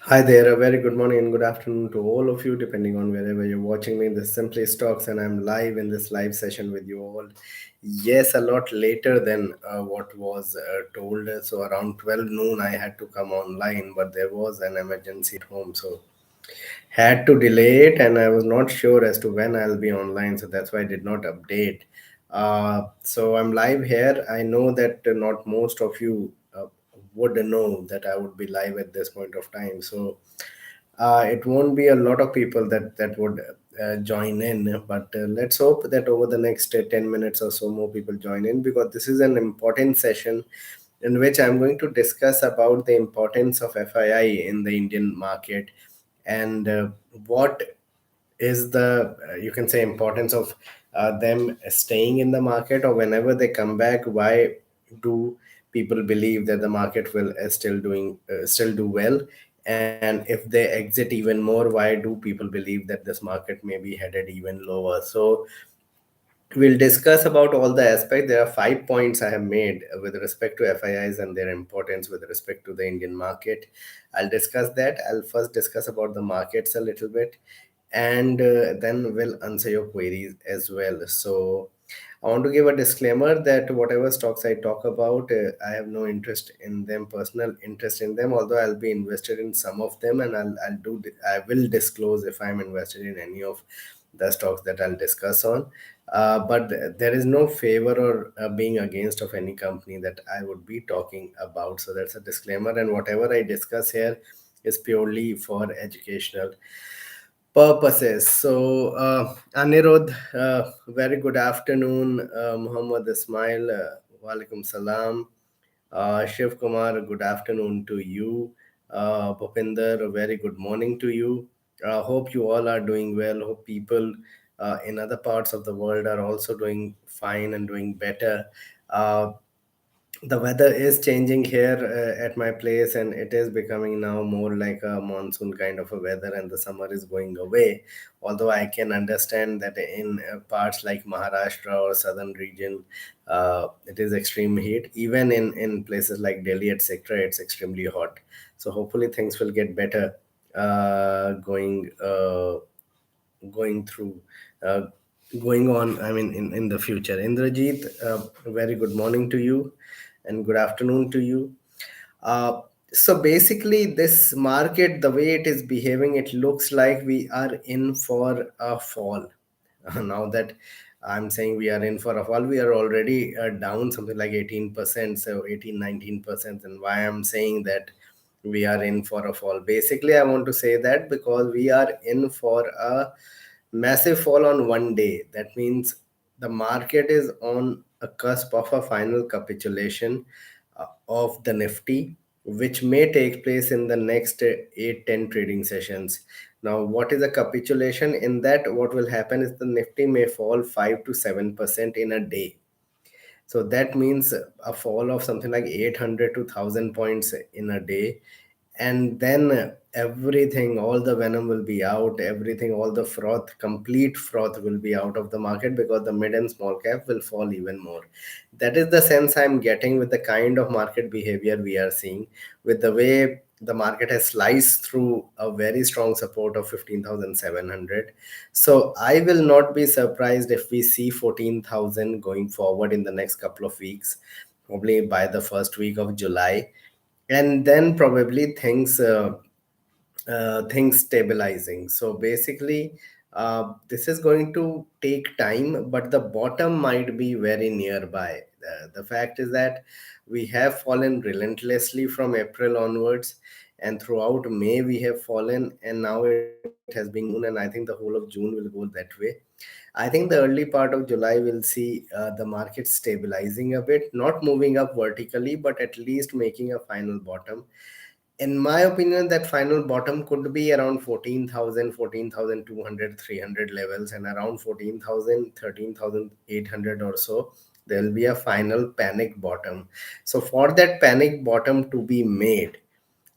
Hi there, a very good morning and good afternoon to all of you, depending on wherever you're watching me. This Simply Stocks, and I'm live in this live session with you all. Yes, a lot later than what was told. So around 12 noon, I had to come online, but there was an emergency at home, so had to delay it, and I was not sure as to when I'll be online, so that's why I did not update. So I'm live here. I know that not most of you would know that I would be live at this point of time. So it won't be a lot of people that would join in, but let's hope that over the next 10 minutes or so more people join in, because this is an important session in which I'm going to discuss about the importance of FII in the Indian market, and what is the you can say importance of them staying in the market, or whenever they come back, why do people believe that the market will still do well, and if they exit even more, why do people believe that this market may be headed even lower? So we'll discuss about all the aspects. There are 5 points I have made with respect to FIIs and their importance with respect to the Indian market. I'll discuss that. I'll first discuss about the markets a little bit, and then we'll answer your queries as well. So I want to give a disclaimer that whatever stocks I talk about, I have no interest in them, personal interest in them, although I'll be invested in some of them, and I will disclose if I'm invested in any of the stocks that I'll discuss on. But there is no favor or being against of any company that I would be talking about. So that's a disclaimer, and whatever I discuss here is purely for educational purposes. So, Anirudh, very good afternoon. Muhammad Ismail, walaikum salam. Shiv Kumar, good afternoon to you. Bhupinder, a very good morning to you. Hope you all are doing well. Hope people in other parts of the world are also doing fine and doing better. Uh, the weather is changing here at my place, and it is becoming now more like a monsoon kind of a weather, and the summer is going away. Although I can understand that in parts like Maharashtra or southern region, it is extreme heat. Even in places like Delhi, etc., it's extremely hot. So hopefully things will get better going through uh, going on, I mean, in the future. Indrajit, very good morning to you and good afternoon to you. So basically, this market, the way it is behaving, it looks like we are in for a fall. Now that I'm saying we are in for a fall, we are already down something like 18%, so 18, 19%. And why I'm saying that we are in for a fall, basically, I want to say that because we are in for a massive fall on one day. That means the market is on a cusp of a final capitulation of the Nifty, which may take place in the next 8-10 trading sessions. Now, what is a capitulation? In that, what will happen is the Nifty may fall 5 to 7% in a day. So that means a fall of something like 800 to 1000 points in a day. And then everything, all the venom will be out, everything, all the froth, complete froth will be out of the market, because the mid and small cap will fall even more. That is the sense I'm getting with the kind of market behavior we are seeing, with the way the market has sliced through a very strong support of 15,700. So I will not be surprised if we see 14,000 going forward in the next couple of weeks, probably by the first week of July, and then probably things stabilizing. So basically, this is going to take time, but the bottom might be very nearby. The fact is that we have fallen relentlessly from April onwards, and throughout May we have fallen, and now it has been June, and I think the whole of June will go that way. I think the early part of July will see the market stabilizing a bit, not moving up vertically, but at least making a final bottom. In my opinion, that final bottom could be around 14,000, 14,200, 300 levels, and around 14,000, 13,800 or so, there will be a final panic bottom. So for that panic bottom to be made,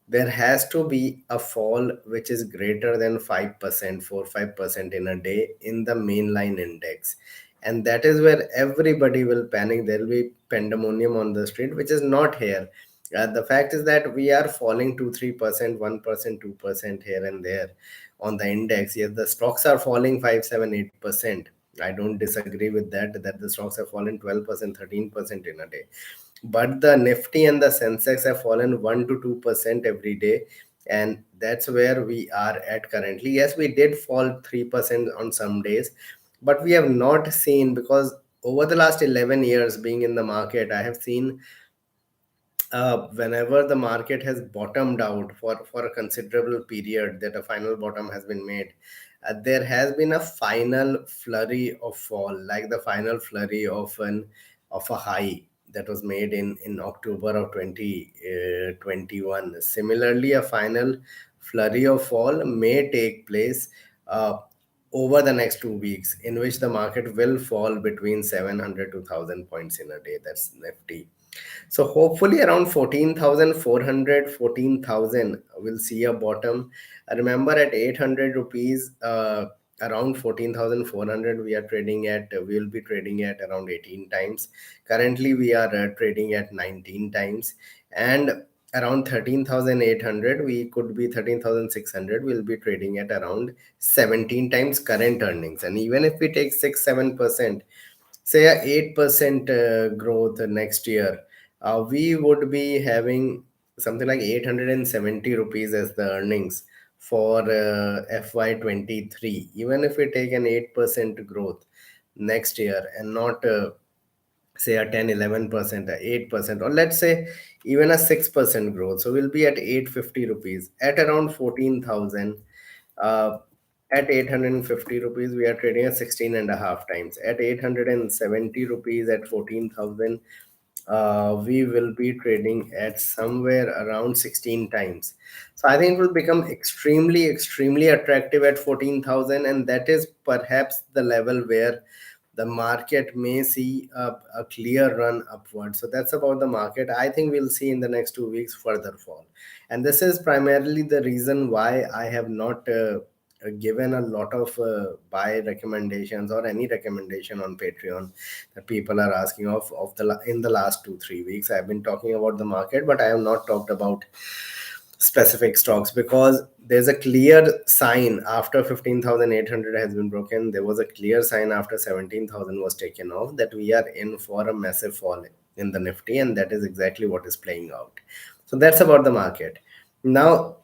there has to be a fall which is greater than 5%, 4 5% in a day in the mainline index. And that is where everybody will panic. There will be pandemonium on the street, which is not here. The fact is that we are falling 2 3%, 1%, 2% here and there on the index. Yes, the stocks are falling 5 7 8%. I don't disagree with that the stocks have fallen 12%, 13% in a day. But the Nifty and the Sensex have fallen 1 to 2% every day. And that's where we are at currently. Yes, we did fall 3% on some days, but we have not seen, because over the last 11 years being in the market, I have seen whenever the market has bottomed out for a considerable period, that a final bottom has been made, there has been a final flurry of fall, like the final flurry of a high that was made in October of 2021. Similarly, a final flurry of fall may take place over the next 2 weeks, in which the market will fall between 700 to 1000 points in a day. That's Nifty. So hopefully around 14,400, 14,000 will see a bottom. Remember, at 800 rupees, around 14,400 we are trading at, we will be trading at around 18 times. Currently we are trading at 19 times. And around 13,800, we could be 13,600, we'll be trading at around 17 times current earnings. And even if we take 6 7%, say a 8% growth next year, we would be having something like 870 rupees as the earnings for FY23. Even if we take an 8% growth next year, and not say a 10 11%, a 8%, or let's say even a 6% growth, so we'll be at 850 rupees at around 14,000. uh, at 850 rupees, we are trading at 16 and a half times. At 870 rupees, at 14,000, we will be trading at somewhere around 16 times. So I think it will become extremely, extremely attractive at 14,000. And that is perhaps the level where the market may see a clear run upward. So that's about the market. I think we'll see in the next 2 weeks further fall. And this is primarily the reason why I have not given a lot of buy recommendations or any recommendation on Patreon that people are asking of in the last 2 3 weeks. I've been talking about the market, but I have not talked about specific stocks, because there's a clear sign after 15,800 has been broken. There was a clear sign after 17,000 was taken off that we are in for a massive fall in the Nifty, and that is exactly what is playing out. So that's about the market. Now,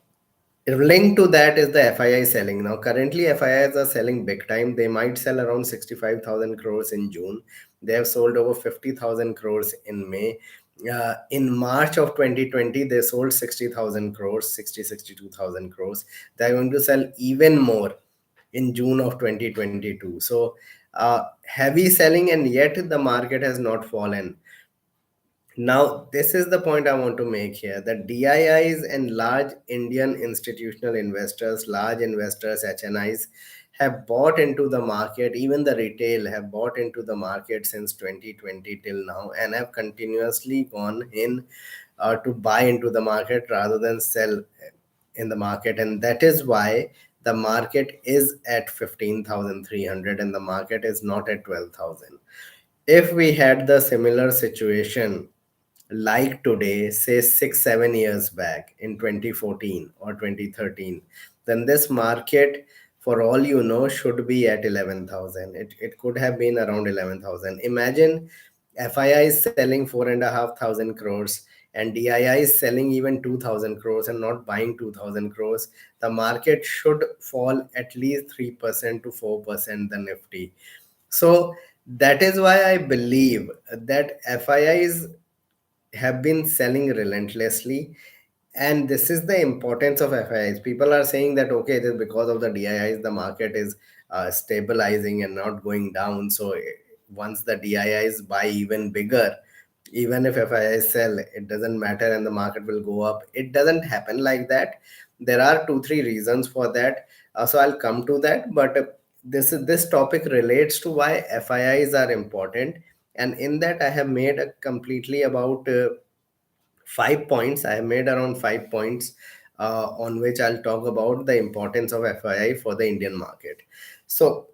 linked to that is the FII selling. Now, currently, FIIs are selling big time. They might sell around 65,000 crores in June. They have sold over 50,000 crores in May. In March of 2020, they sold 60,000 crores, 62,000 crores. They're going to sell even more in June of 2022. So, heavy selling, and yet the market has not fallen. Now, this is the point I want to make here, that DIIs and large Indian institutional investors, large investors, HNIs, have bought into the market. Even the retail have bought into the market since 2020 till now, and have continuously gone in to buy into the market rather than sell in the market. And that is why the market is at 15,300 and the market is not at 12,000. If we had the similar situation like today, say 6 7 years back in 2014 or 2013, then this market, for all you know, should be at 11,000. It could have been around 11,000. Imagine FII is selling 4,500 crores and DII is selling even 2,000 crores and not buying 2,000 crores. The market should fall at least 3% to 4%, the Nifty. So that is why I believe that FIIs have been selling relentlessly. And this is the importance of FIIs. People are saying that, okay, it is because of the DIIs, the market is stabilizing and not going down. So once the DIIs buy even bigger, even if FIIs sell, it doesn't matter and the market will go up. It doesn't happen like that. There are 2 3 reasons for that. So I'll come to that. But this topic relates to why FIIs are important. And in that, I have made a completely about 5 points. I have made around 5 points on which I'll talk about the importance of FII for the Indian market. So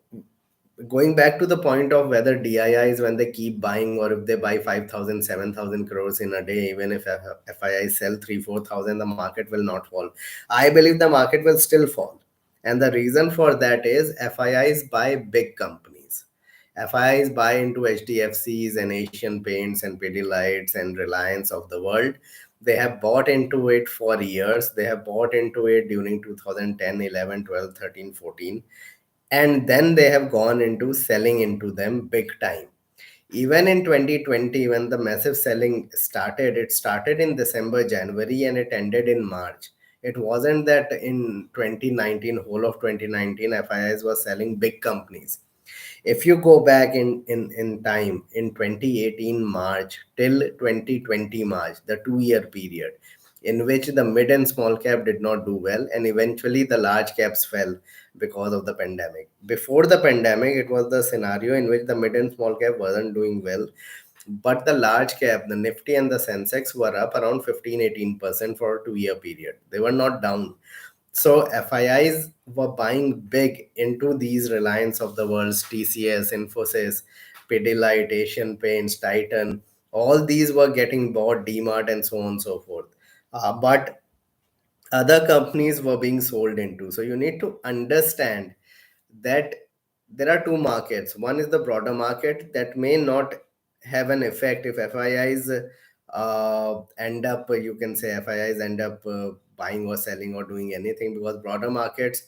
Going back to the point of whether DIIs, when they keep buying, or if they buy 5,000, 7,000 crores in a day, even if FIIs sell 3, 4,000, the market will not fall. I believe the market will still fall. And the reason for that is FIIs buy big companies. FIIs buy into HDFCs and Asian Paints and Pidilites and Reliance of the world. They have bought into it for years. They have bought into it during 2010, 11, 12, 13, 14, and then they have gone into selling into them big time. Even in 2020, when the massive selling started, it started in December, January, and it ended in March. It wasn't that in 2019, whole of 2019, FIIs was selling big companies. If you go back in time, in 2018 March till 2020 March, the 2 year period in which the mid and small cap did not do well, and eventually the large caps fell because of the pandemic. Before the pandemic, it was the scenario in which the mid and small cap wasn't doing well, but the large cap, the Nifty and the Sensex, were up around 15-18% for a 2 year period. They were not down. So FIIs were buying big into these Reliance of the world's, TCS, Infosys, Pidilite, Asian Paints, Titan. All these were getting bought, DMart, and so on and so forth. But other companies were being sold into. So you need to understand that there are two markets. One is the broader market that may not have an effect if FIIs end up, you can say FIIs end up buying or selling or doing anything, because broader markets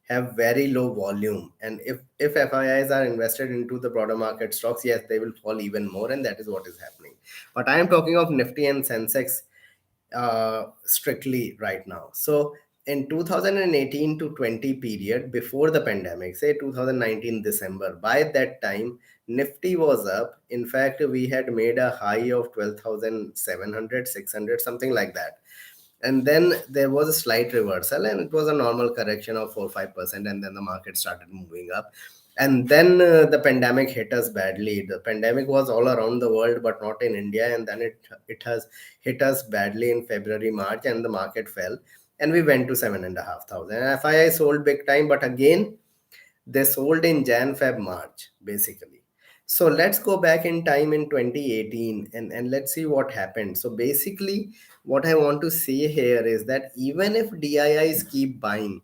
have very low volume. And if FIIs are invested into the broader market stocks, yes, they will fall even more, and that is what is happening. But I am talking of Nifty and Sensex strictly right now. So in 2018 to 20 period before the pandemic, say 2019 December, by that time Nifty was up. In fact, we had made a high of 12,700, 600, something like that. And then there was a slight reversal, and it was a normal correction of 4 5%, and then the market started moving up. And then the pandemic hit us badly. The pandemic was all around the world, but not in India. And then it has hit us badly in February, March, and the market fell, and we went to 7,500. And FII sold big time, but again they sold in Jan, Feb, March, basically. So let's go back in time in 2018, and let's see what happened. So basically, what I want to say here is that even if DIIs keep buying,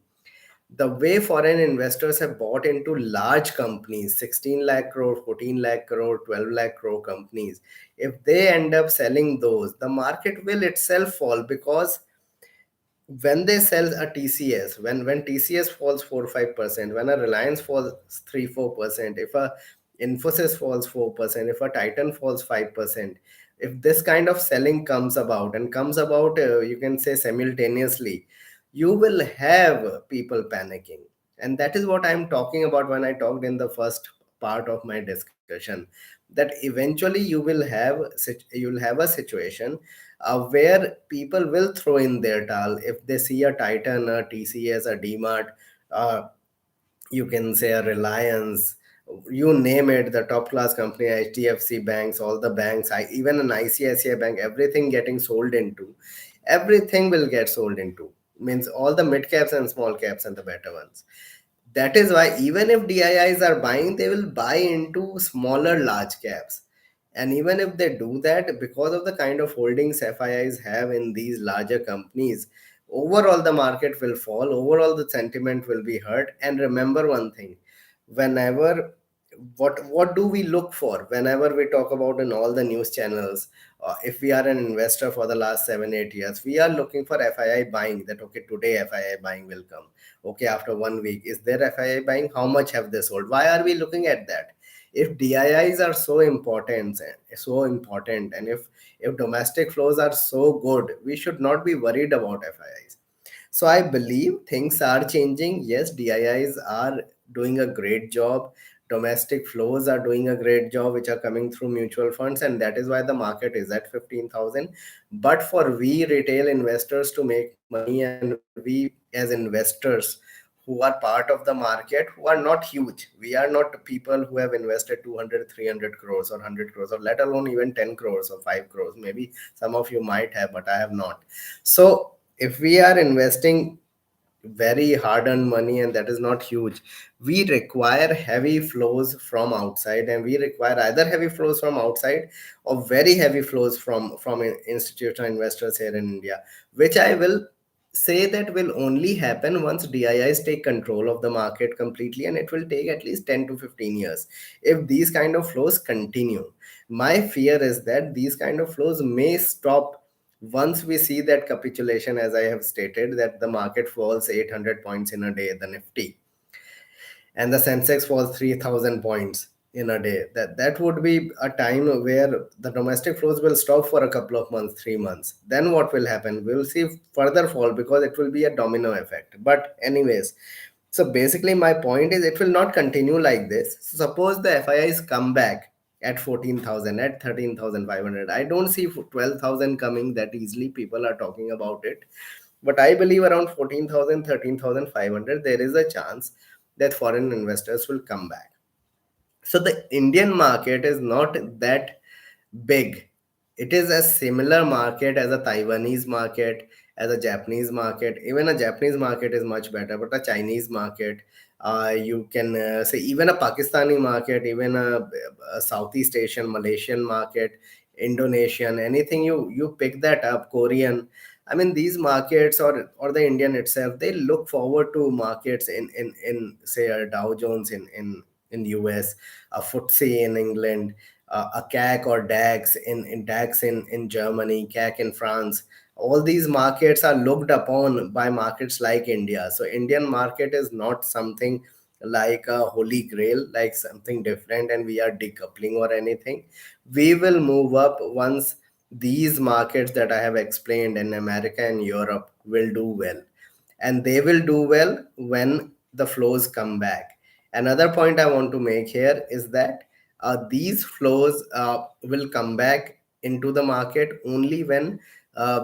the way foreign investors have bought into large companies, 16 lakh crore, 14 lakh crore, 12 lakh crore companies, if they end up selling those, the market will itself fall, because when they sell a TCS, when TCS falls 4 5%, when a Reliance falls 3 4%, if a Infosys falls 4%, if a Titan falls 5%, if this kind of selling comes about, and comes about, you can say simultaneously, you will have people panicking. And that is what I'm talking about when I talked in the first part of my discussion, that eventually you will have a situation where people will throw in their towel if they see a Titan, a TCS, a DMart, uh, you can say a Reliance, you name it, the top class company, HDFC banks, all the banks, even an ICICI bank, everything getting sold into, everything will get sold into. Means all the mid caps and small caps and the better ones. That is why even if DIIs are buying, they will buy into smaller large caps. And even if they do that, because of the kind of holdings FIIs have in these larger companies, overall the market will fall, overall the sentiment will be hurt. And remember one thing, whenever, what do we look for whenever we talk about in all the news channels? If we are an investor for the last 7 8 years, we are looking for FII buying, that okay, today FII buying will come. Okay, after 1 week, is there FII buying? How much have they sold? Why are we looking at that? If DIIs are so important, and if domestic flows are so good, we should not be worried about FIIs. So I believe things are changing. Yes, DIIs are doing a great job. Domestic flows are doing a great job, which are coming through mutual funds, and that is why the market is at 15,000. But for we retail investors to make money, and we as investors who are part of the market, who are not huge, we are not people who have invested 200, 300 crores or 100 crores, or let alone even 10 crores or 5 crores. Maybe some of you might have, but I have not. So if we are investing very hard earned money, and that is not huge. We require heavy flows from outside, and we require either heavy flows from outside or very heavy flows from institutional investors here in India, which I will say that will only happen once DIIs take control of the market completely, and it will take at least 10 to 15 years if these kind of flows continue. My fear is that these kind of flows may stop once we see that capitulation, as I have stated, that the market falls 800 points in a day, the Nifty, and the Sensex falls 3,000 points in a day. That would be a time where the domestic flows will stop for a couple of months, 3 months. Then what will happen? We will see further fall because it will be a domino effect. But anyways, so basically my point is it will not continue like this. So suppose the FIIs come back at 14,000, at 13,500. I don't see 12,000 coming that easily. People are talking about it, but I believe around 14,000, 13,500, there is a chance that foreign investors will come back. So the Indian market is not that big. It is a similar market as a Taiwanese market, as a Japanese market. Even a Japanese market is much better, but a Chinese market, you can say even a Pakistani market, even a Southeast Asian, Malaysian market, Indonesian, anything you pick that up, Korean. I mean, these markets or the Indian itself, they look forward to markets in say a Dow Jones in US, a FTSE in England, a CAC or DAX in DAX in Germany, CAC in France. All these markets are looked upon by markets like India. So Indian market is not something like a holy grail, like something different, and we are decoupling or anything. We will move up once these markets that I have explained in America and Europe will do well, and they will do well when the flows come back. Another point I want to make here is that these flows will come back into the market only when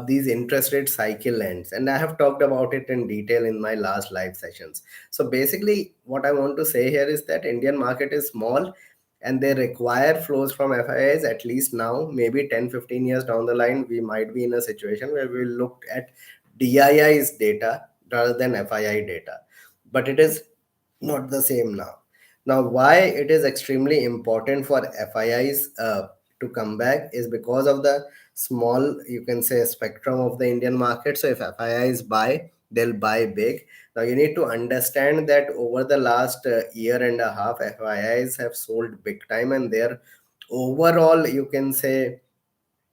these interest rate cycle ends, and I have talked about it in detail in my last live sessions. So basically what I want to say here is that Indian market is small, and they require flows from FIIs. At least now, maybe 10, 15 years down the line, we might be in a situation where we look at DII's data rather than FII data. But it is not the same now. Now, why it is extremely important for FIIs to come back is because of the small, you can say, spectrum of the Indian market. So if FIIs buy, they'll buy big. Now you need to understand that over the last year and a half, FIIs have sold big time, and their overall, you can say,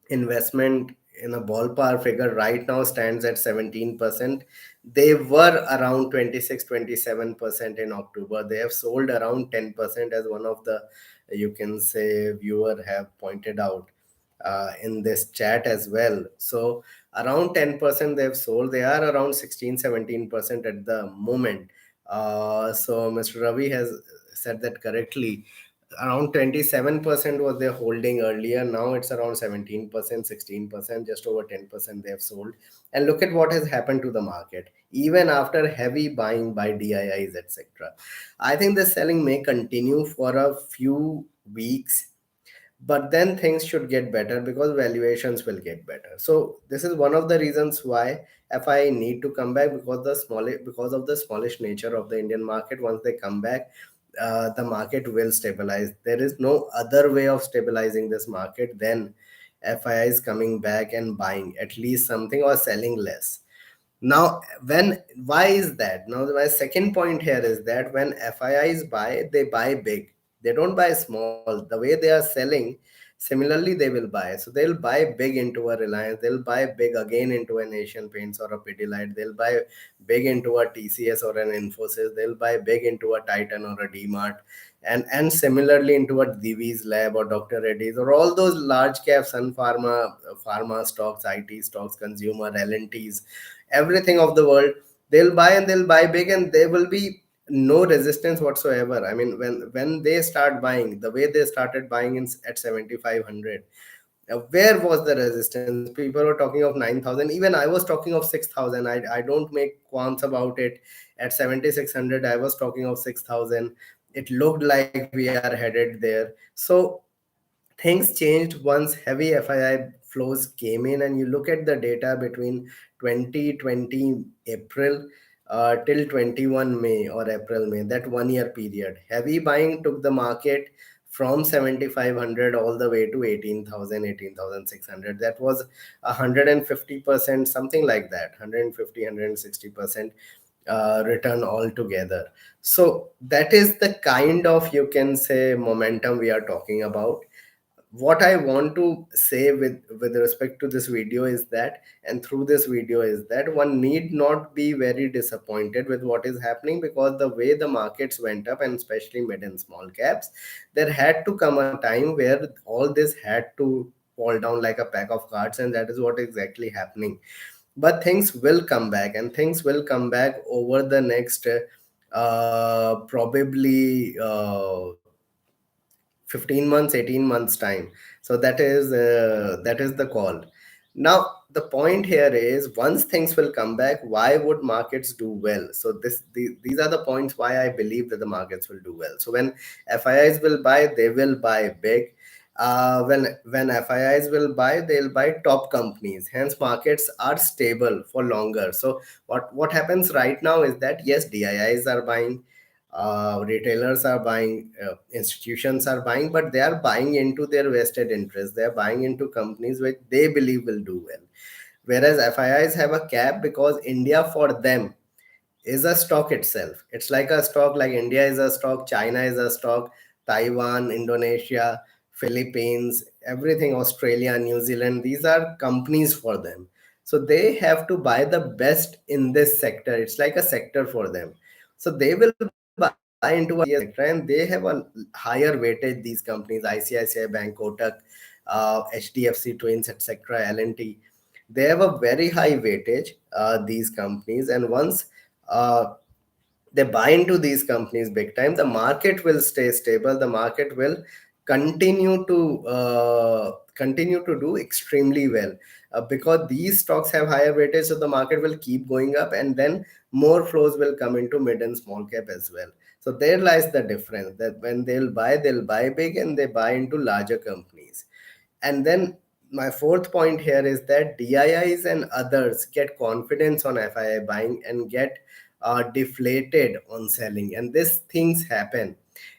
investment in a ballpark figure right now stands at 17%. They were around 26, 27% in October. They have sold around 10%, as one of the, you can say, viewer have pointed out in this chat as well. So around 10% they've sold. They are around 16, 17% at the moment. So Mr. Ravi has said that correctly. Around 27% was their holding earlier. Now it's around 17%, 16%, just over 10% they have sold. And look at what has happened to the market, even after heavy buying by DIIs, etc. I think the selling may continue for a few weeks, but then things should get better because valuations will get better. So this is one of the reasons why FI need to come back, because of the smallish nature of the Indian market. Once they come back, the market will stabilize. There is no other way of stabilizing this market than FIIs coming back and buying at least something or selling less. Now, when why is that? Now, my second point here is that when FIIs buy, they buy big. They don't buy small. The way they are selling, similarly, they will buy. So they'll buy big into a Reliance. They'll buy big again into an Asian Paints or a Pidilite. They'll buy big into a TCS or an Infosys. They'll buy big into a Titan or a DMart. And similarly into a Divi's Lab or Dr. Reddy's or all those large cap Sun Pharma, pharma stocks, IT stocks, consumer, L&Ts, everything of the world, they'll buy, and they'll buy big, and there will be no resistance whatsoever. I mean, when they start buying the way they started buying at 7,500, where was the resistance? People were talking of 9,000. Even I was talking of 6,000. I don't make qualms about it. At 7,600 I was talking of 6,000. It looked like we are headed there. So things changed once heavy FII flows came in, and you look at the data between 2020 April till 21 May or April May, that 1 year period. Heavy buying took the market from 7,500 all the way to 18,000, 18,600. That was 150%, something like that, 150, 160% return altogether. So that is the kind of, you can say, momentum we are talking about. What I want to say with respect to this video is that, and through this video, is that one need not be very disappointed with what is happening, because the way the markets went up, and especially mid and small caps, there had to come a time where all this had to fall down like a pack of cards, and that is what exactly happening. But things will come back, and things will come back over the next probably 15 months, 18 months time. So that is the call. Now the point here is, once things will come back, why would markets do well? So these are the points why I believe that the markets will do well. So when FIIs will buy, they will buy big. When FIIs will buy, they'll buy top companies. Hence, markets are stable for longer. So what happens right now is that, yes, DIIs are buying, retailers are buying, institutions are buying, but they are buying into their vested interest. They are buying into companies which they believe will do well. Whereas FIIs have a cap, because India for them is a stock itself. It's like a stock, like India is a stock, China is a stock, Taiwan, Indonesia, Philippines, everything, Australia, New Zealand, these are companies for them. So they have to buy the best in this sector. It's like a sector for them. So they will buy into a sector, and they have a higher weightage, these companies, ICICI Bank, Kotak, HDFC Twins, etc., L&T. They have a very high weightage, these companies. And once uh, they buy into these companies big time, the market will stay stable. The market will continue to do extremely well, because these stocks have higher weightage. So the market will keep going up, and then more flows will come into mid and small cap as well. So there lies the difference, that when they'll buy big, and they buy into larger companies. And then my fourth point here is that DIIs and others get confidence on FII buying, and get deflated on selling. And these things happen.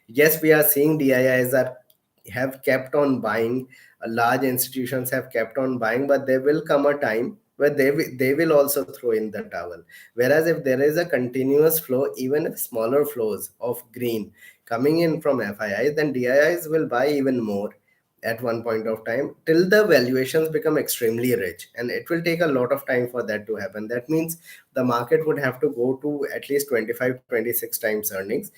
Yes, we are seeing DIIs are have kept on buying, large institutions have kept on buying, but there will come a time where they will also throw in the towel. Whereas if there is a continuous flow, even if smaller flows of green coming in from FIIs, then DIIs will buy even more at one point of time, till the valuations become extremely rich. And it will take a lot of time for that to happen. That means the market would have to go to at least 25, 26 times earnings,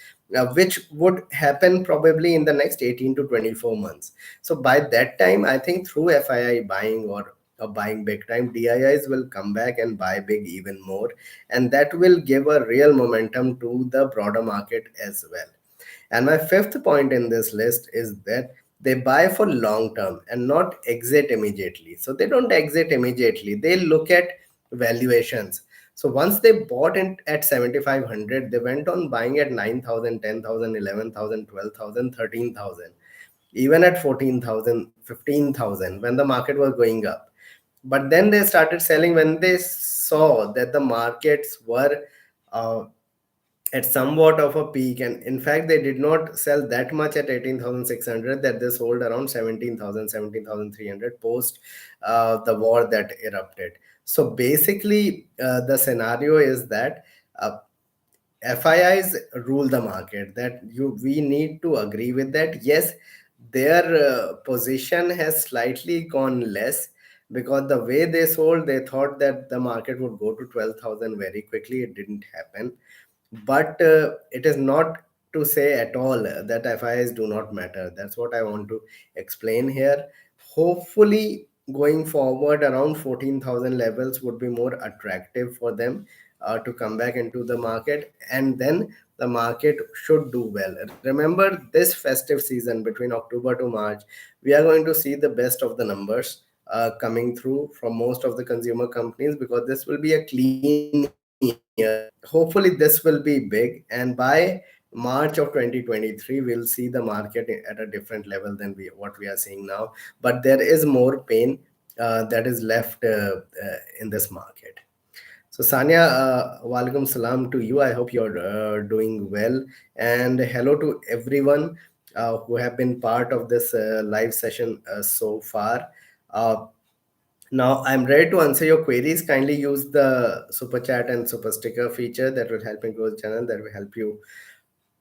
which would happen probably in the next 18 to 24 months. So by that time, I think through FII buying, or buying big time, DIIs will come back and buy big even more. And that will give a real momentum to the broader market as well. And my fifth point in this list is that they buy for long term and not exit immediately. So they don't exit immediately. They look at valuations. So once they bought in at 7,500, they went on buying at 9,000, 10,000, 11,000, 12,000, 13,000, even at 14,000, 15,000, when the market was going up. But then they started selling when they saw that the markets were uh, at somewhat of a peak. And in fact, they did not sell that much at 18,600, that they sold around 17,000, 17,300 post the war that erupted. So basically, the scenario is that uh, FIIs rule the market. That you we need to agree with that. Yes, their position has slightly gone less, because the way they sold, they thought that the market would go to 12,000 very quickly. It didn't happen. But it is not to say at all that FIIs do not matter. That's what I want to explain here. Hopefully, going forward, around 14,000 levels would be more attractive for them to come back into the market, and then the market should do well. Remember, this festive season between October to March, we are going to see the best of the numbers coming through from most of the consumer companies, because this will be a clean year. Hopefully this will be big, and by March of 2023 we'll see the market at a different level than what we are seeing now. But there is more pain that is left in this market. So Sanya, walaikum salam to you. I hope you're doing well, and hello to everyone who have been part of this live session so far. Uh, Now I'm ready to answer your queries. Kindly use the super chat and super sticker feature that will help in growth channel. That will help you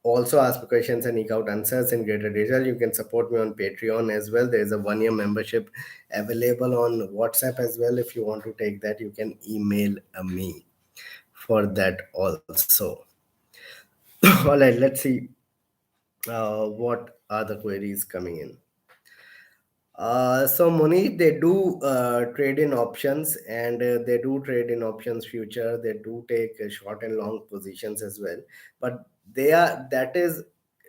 also ask questions and eke out answers in greater detail. You can support me on Patreon as well. There is a 1 year membership available on WhatsApp as well. If you want to take that, you can email me for that also. All right, let's see what are the queries coming in. So Moni, they do trade in options, and they do trade in options future. They do take short and long positions as well, but they are that is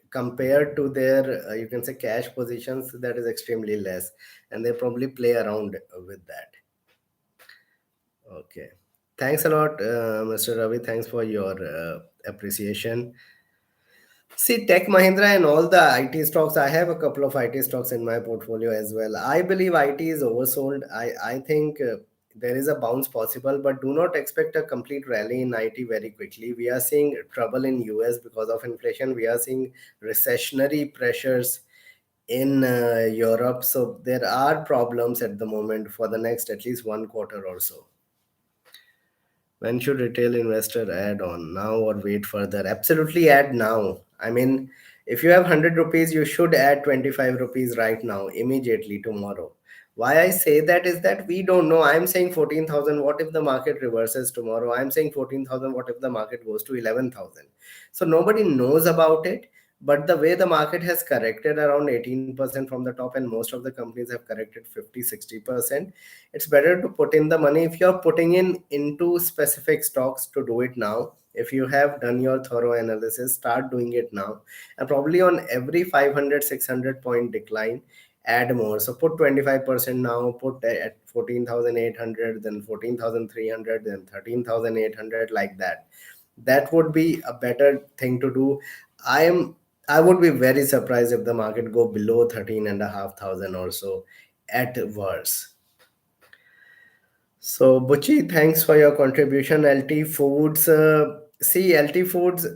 compared to their you can say cash positions, that is extremely less, and they probably play around with that. Okay, thanks a lot, Mr. Ravi. Thanks for your appreciation. See, Tech Mahindra and all the IT stocks, I have a couple of IT stocks in my portfolio as well. I believe IT is oversold. I think there is a bounce possible, but do not expect a complete rally in IT very quickly. We are seeing trouble in US because of inflation. We are seeing recessionary pressures in Europe. So there are problems at the moment for the next at least 1 quarter or so. When should retail investor add on, now or wait further? Absolutely add now. I mean, if you have 100 rupees, you should add 25 rupees right now, immediately tomorrow. Why I say that is that we don't know. I'm saying 14,000. What if the market reverses tomorrow? I'm saying 14,000. What if the market goes to 11,000? So nobody knows about it. But the way the market has corrected around 18% from the top, and most of the companies have corrected 50-60%, it's better to put in the money. If you're putting in into specific stocks, to do it now. If you have done your thorough analysis, start doing it now, and probably on every 500 600 point decline, add more. So put 25% now, put at 14,800, then 14,300, then 13,800, like that. That would be a better thing to do. I would be very surprised if the market go below 13 and a half thousand or so at worst. So, Buchi, thanks for your contribution. LT Foods, see, LT Foods,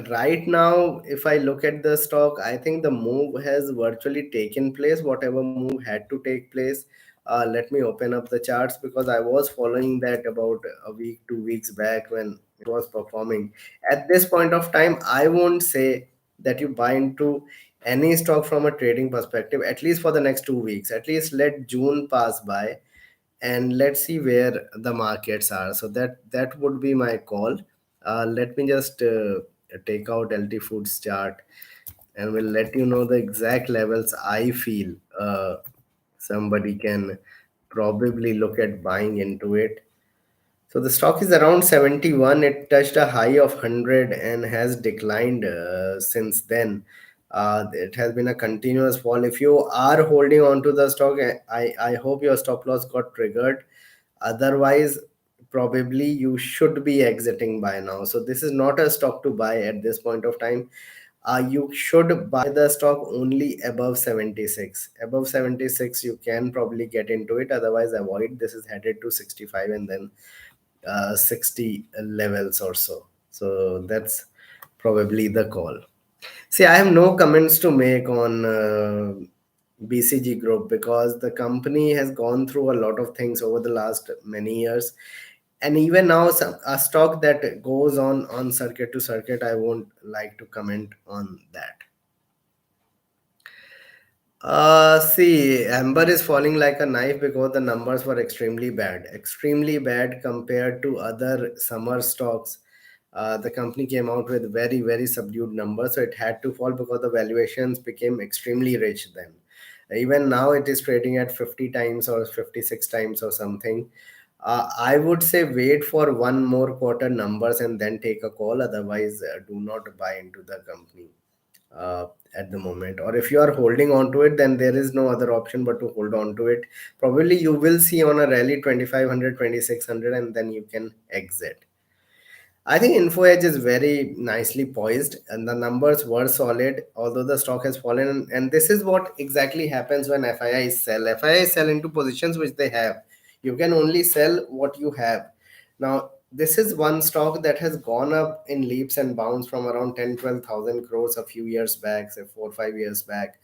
right now, if I look at the stock, I think the move has virtually taken place, whatever move had to take place. Let me open up the charts because I was following that about a week, 2 weeks back when it was performing. At this point of time, I won't say that you buy into any stock from a trading perspective, at least for the next 2 weeks. At least let June pass by and let's see where the markets are. So that would be my call. Let me just take out LT Foods chart, and will let you know the exact levels I feel somebody can probably look at buying into it. So the stock is around 71. It touched a high of 100 and has declined since then. It has been a continuous fall. If you are holding on to the stock, I hope your stop loss got triggered. Otherwise, probably you should be exiting by now. So this is not a stock to buy at this point of time. You should buy the stock only above 76. Above 76, you can probably get into it. Otherwise, avoid. This is headed to 65 and then 60 levels or so. So that's probably the call. See, I have no comments to make on BCG Group because the company has gone through a lot of things over the last many years. And even now, a stock that goes on circuit to circuit, I won't like to comment on that. See, Amber is falling like a knife because the numbers were extremely bad compared to other summer stocks. The company came out with very subdued numbers, so it had to fall because the valuations became extremely rich then. Even now, it is trading at 50 times or 56 times or something. I would say wait for one more quarter numbers and then take a call. Otherwise, do not buy into the company uh, at the moment. Or if you are holding on to it, then there is no other option but to hold on to it. Probably you will see on a rally 2500, 2600, and then you can exit. I think Info Edge is very nicely poised and the numbers were solid, although the stock has fallen. And this is what exactly happens when FIIs sell. FIIs sell into positions which they have. You can only sell what you have. Now, this is one stock that has gone up in leaps and bounds from around 10 12,000 crores a few years back, say 4 5 years back,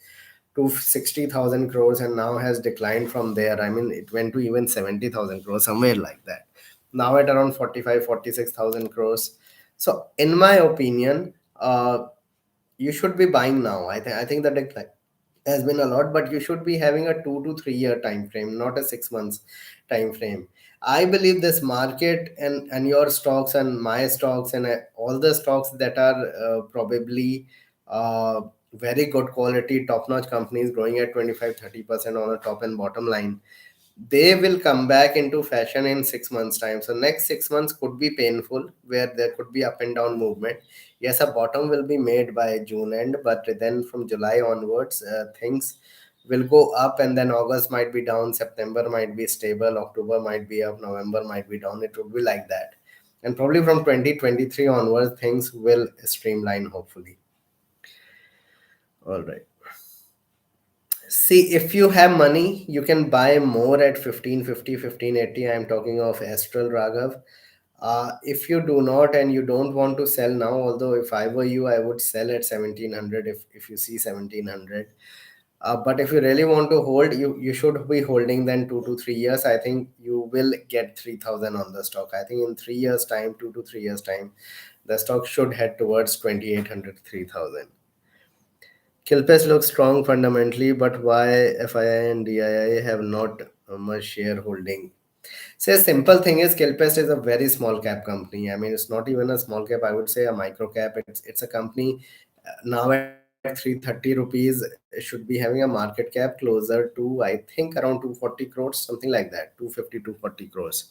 to 60,000 crores, and now has declined from there. I mean, it went to even 70,000 crores, somewhere like that. Now at around 45 46,000 crores. So, in my opinion, you should be buying now. I think the decline has been a lot, but you should be having a 2 to 3 year time frame, not a 6 months time frame. I believe this market and your stocks and my stocks and all the stocks that are probably very good quality, top notch companies growing at 25 30% on the top and bottom line, they will come back into fashion in 6 months time. So next 6 months could be painful, where there could be up and down movement. Yes, a bottom will be made by June end, but then from July onwards, things will go up, and then August might be down, September might be stable, October might be up, November might be down. It would be like that, and probably from 2023 onwards things will streamline, hopefully. All right. See, if you have money, you can buy more at 1550, 1580. I'm talking of Astral, Raghav. If you do not and you don't want to sell now, although if I were you, I would sell at 1700 if you see 1700. But if you really want to hold, you should be holding then 2 to 3 years. I think you will get 3000 on the stock. I think in 3 years' time, 2 to 3 years' time, the stock should head towards 2800 3000. Kilpes looks strong fundamentally, but why FII and DII have not much shareholding? Say a simple thing is Kilpest is a very small cap company. I mean, it's not even a small cap. I would say a micro cap. It's a company now at 330 rupees. Should be having a market cap closer to, I think, around 240 crores, something like that, 250 240 crores.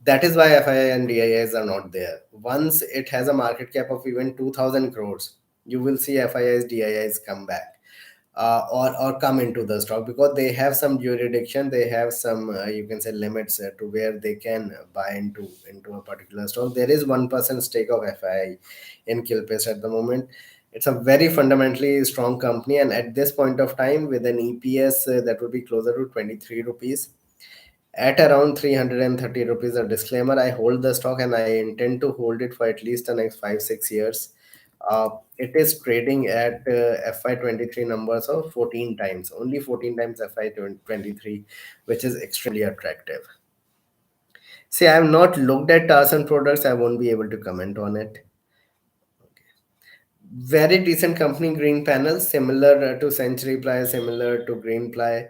That is why FII and DIIs are not there. Once it has a market cap of even 2000 crores, you will see FIIs, DIIs come back, or come into the stock, because they have some jurisdiction, they have some you can say limits to where they can buy into a particular stock. There is 1% stake of FII in Kilpes at the moment. It's a very fundamentally strong company, and at this point of time, with an EPS that would be closer to 23 rupees, at around 330 rupees. A disclaimer, I hold the stock and I intend to hold it for at least the next 5 6 years. It is trading at FI23 numbers of 14 times, only 14 times FI23, which is extremely attractive. See, I have not looked at Tarsan products, I won't be able to comment on it. Very decent company, Green Panel, similar to Century Ply, similar to Green Ply.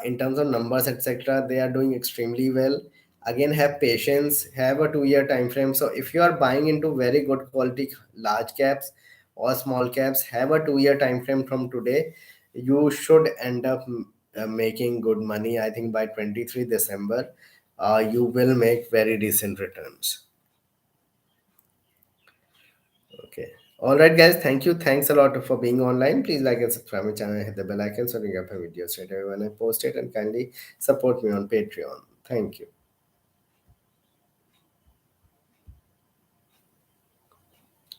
In terms of numbers, etc., they are doing extremely well. Again, have patience, have a 2 year time frame. So if you are buying into very good quality large caps or small caps, have a 2 year time frame from today. You should end up making good money. I think by 23 December, you will make very decent returns. Okay. All right, guys. Thank you. Thanks a lot for being online. Please like and subscribe my channel, hit the bell icon so you get my videos straight away when I post it, and kindly support me on Patreon. Thank you.